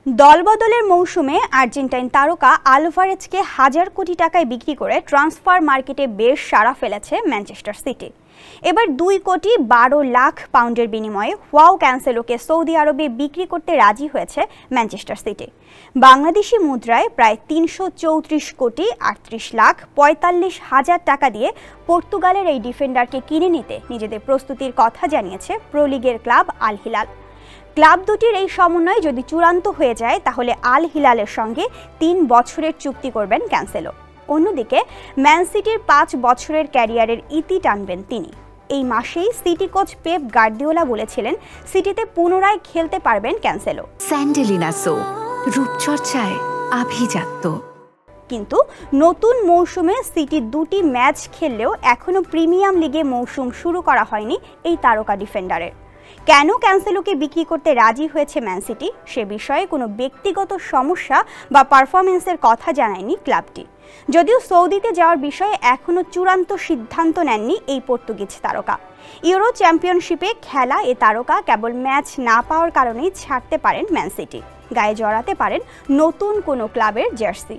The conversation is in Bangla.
দলবদলের মৌসুমে আর্জেন্টাইন তারকা আলভারেজকে হাজার কোটি টাকায় বিক্রি করে ট্রান্সফার মার্কেটে বেশ সাড়া ফেলেছে ম্যানচেস্টার সিটি। এবার 2,12,00,000 পাউন্ডের বিনিময়ে ওয়াও ক্যান্সেলোকে সৌদি আরবে বিক্রি করতে রাজি হয়েছে ম্যানচেস্টার সিটি। বাংলাদেশি মুদ্রায় প্রায় 334,38,45,000 টাকা দিয়ে পর্তুগালের এই ডিফেন্ডারকে কিনে নিতে নিজেদের প্রস্তুতির কথা জানিয়েছে প্রো লিগের ক্লাব আল হিলাল। ক্লাব দুটির এই সমন্বয় যদি চূড়ান্ত হয়ে যায় তাহলে আল হিলালের সঙ্গে 3 বছরের চুক্তি করবেন ক্যান্সেলো। অন্যদিকে ম্যান সিটির 5 বছরের ক্যারিয়ারের ইতি টানবেন তিনি। এই মাসেই সিটি কোচ পেপ গার্দিওলা বলেছিলেন সিটিতে পুনরায় খেলতে পারবেন ক্যান্সেলো। স্যান্ডেলিনা সো রূপচর্চায় আভিজাত্য। কিন্তু নতুন মৌসুমে সিটি 2টি ম্যাচ খেললেও এখনও প্রিমিয়াম লিগে মৌসুম শুরু করা হয়নি এই তারকা ডিফেন্ডারের। কেন ক্যান্সেলোকে বিক্রি করতে রাজি হয়েছে ম্যান সিটি সে বিষয়ে কোনো ব্যক্তিগত সমস্যা বা পারফরমেন্সের কথা জানায়নি ক্লাবটি। যদিও সৌদিতে যাওয়ার বিষয়ে এখনও চূড়ান্ত সিদ্ধান্ত নেননি এই পর্তুগিজ তারকা। ইউরো চ্যাম্পিয়নশিপে খেলা এ তারকা কেবল ম্যাচ না পাওয়ার কারণেই ছাড়তে পারেন ম্যান সিটি, গায়ে জড়াতে পারেন নতুন কোনো ক্লাবের জার্সি।